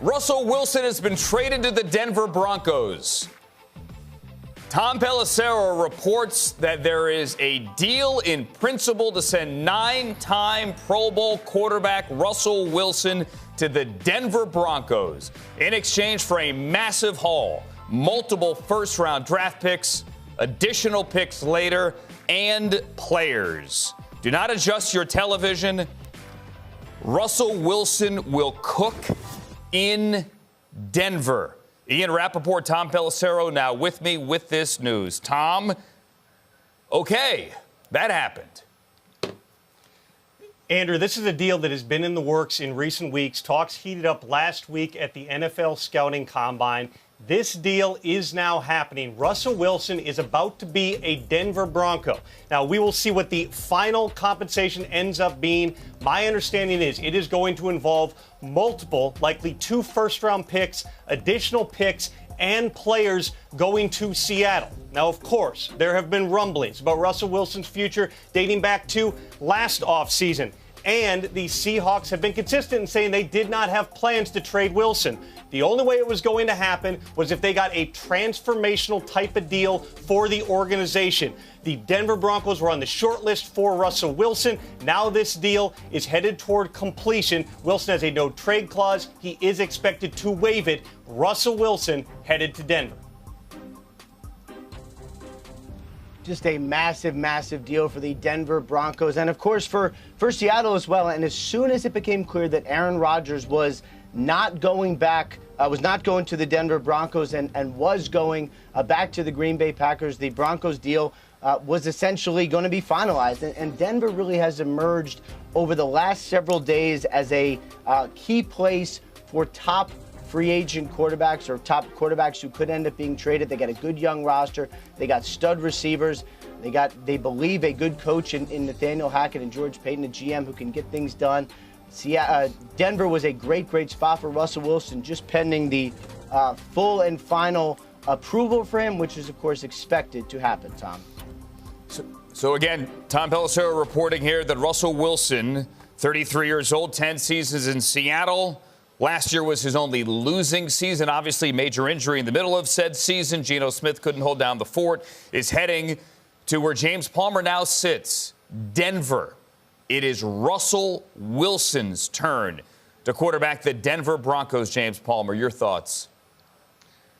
Russell Wilson has been traded to the Denver Broncos. Tom Pelissero reports that there is a deal in principle to send 9-time Pro Bowl quarterback Russell Wilson to the Denver Broncos in exchange for a massive haul, multiple first-round draft picks, additional picks later, and players. Do not adjust your television. Russell Wilson will cook in Denver. Ian Rappaport, Tom Pelissero now with me with this news. Tom, okay, that happened. Andrew, this is a deal that has been in the works in recent weeks. Talks heated up last week at the NFL Scouting Combine. This deal is now happening. Russell Wilson is about to be a Denver Bronco. Now, we will see what the final compensation ends up being. My understanding is it is going to involve multiple, likely 2 first-round picks, additional picks, and players going to Seattle. Now, of course, there have been rumblings about Russell Wilson's future dating back to last offseason. And the Seahawks have been consistent in saying they did not have plans to trade Wilson. The only way it was going to happen was if they got a transformational type of deal for the organization. The Denver Broncos were on the short list for Russell Wilson. Now this deal is headed toward completion. Wilson has a no-trade clause. He is expected to waive it. Russell Wilson headed to Denver. Just a massive, massive deal for the Denver Broncos and, of course, for Seattle as well. And as soon as it became clear that Aaron Rodgers was not going back, was not going to the Denver Broncos and was going back to the Green Bay Packers, the Broncos deal was essentially going to be finalized. And Denver really has emerged over the last several days as a key place for top free agent quarterbacks or top quarterbacks who could end up being traded. They got a good young roster. They got stud receivers. They believe, a good coach in Nathaniel Hackett and George Payton, a GM who can get things done. Denver was a great spot for Russell Wilson, just pending the full and final approval for him, which is, of course, expected to happen, Tom. So again, Tom Pelissero reporting here that Russell Wilson, 33 years old, 10 seasons in Seattle. Last year was his only losing season. Obviously, major injury in the middle of said season. Geno Smith couldn't hold down the fort. Is heading to where James Palmer now sits, Denver. It is Russell Wilson's turn to quarterback the Denver Broncos. James Palmer, your thoughts?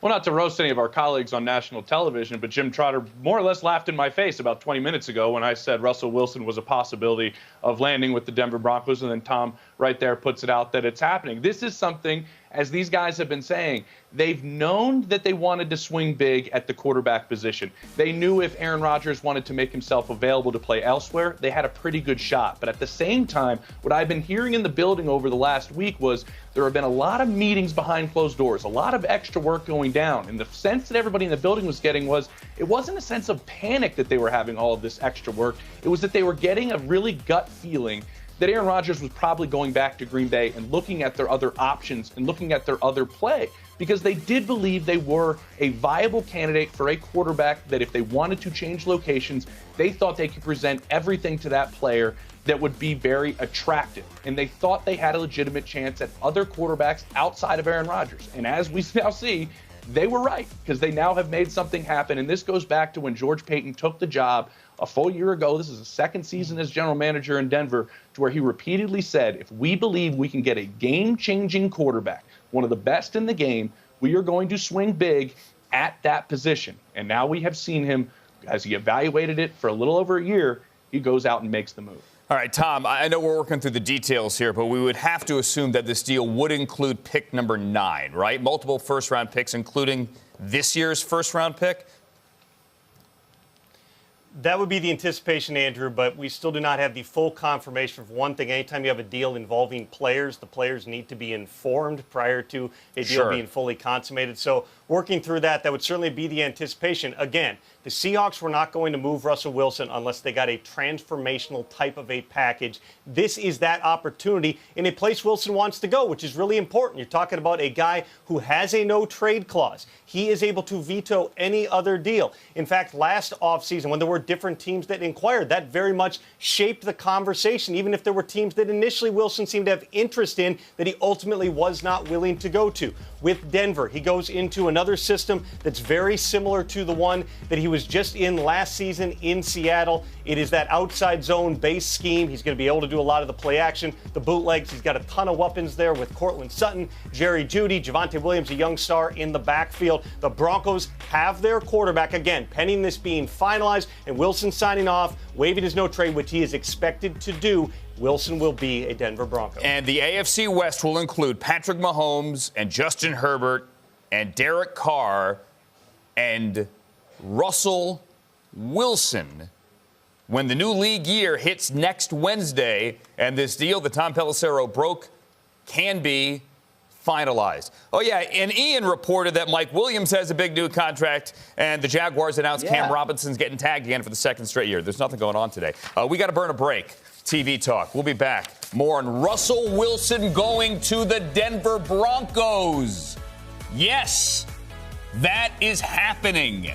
Well, not to roast any of our colleagues on national television, but Jim Trotter more or less laughed in my face about 20 minutes ago when I said Russell Wilson was a possibility of landing with the Denver Broncos, and then Tom right there puts it out that it's happening. This is something, as these guys have been saying, they've known that they wanted to swing big at the quarterback position. They knew if Aaron Rodgers wanted to make himself available to play elsewhere, they had a pretty good shot. But at the same time, what I've been hearing in the building over the last week was there have been a lot of meetings behind closed doors, a lot of extra work going down. And the sense that everybody in the building was getting was it wasn't a sense of panic that they were having all of this extra work. It was that they were getting a really gut feeling that Aaron Rodgers was probably going back to Green Bay and looking at their other options and looking at their other play, because they did believe they were a viable candidate for a quarterback that if they wanted to change locations, they thought they could present everything to that player that would be very attractive. And they thought they had a legitimate chance at other quarterbacks outside of Aaron Rodgers. And as we now see, they were right, because they now have made something happen. And this goes back to when George Payton took the job a full year ago. This is his second season as general manager in Denver, to where he repeatedly said, if we believe we can get a game-changing quarterback, one of the best in the game, we are going to swing big at that position. And now we have seen him, as he evaluated it for a little over a year, he goes out and makes the move. All right, Tom, I know we're working through the details here, but we would have to assume that this deal would include pick number 9, right? Multiple first-round picks, including this year's first-round pick. That would be the anticipation, Andrew, but we still do not have the full confirmation. For one thing, anytime you have a deal involving players, the players need to be informed prior to a deal being fully consummated. So working through that, that would certainly be the anticipation. Again, The Seahawks were not going to move Russell Wilson unless they got a transformational type of a package. This is that opportunity in a place Wilson wants to go, which is really important. You're talking about a guy who has a no-trade clause. He is able to veto any other deal. In fact, last offseason, when there were different teams that inquired, that very much shaped the conversation, even if there were teams that initially Wilson seemed to have interest in that he ultimately was not willing to go to. With Denver, he goes into another system that's very similar to the one that he was just in last season in Seattle. It is that outside zone base scheme. He's going to be able to do a lot of the play action, the bootlegs. He's got a ton of weapons there with Cortland Sutton, Jerry Jeudy, Javonte Williams, a young star in the backfield. The Broncos have their quarterback, again, pending this being finalized and Wilson signing off, waiving his no trade, which he is expected to do. Wilson will be a Denver Bronco. And the AFC West will include Patrick Mahomes and Justin Herbert and Derek Carr and Russell Wilson when the new league year hits next Wednesday and this deal that Tom Pelissero broke can be finalized. Oh, yeah, and Ian reported that Mike Williams has a big new contract, and the Jaguars announced Cam Robinson's getting tagged again for the second straight year. There's nothing going on today. We got to burn a break. TV talk. We'll be back. More on Russell Wilson going to the Denver Broncos. Yes, that is happening.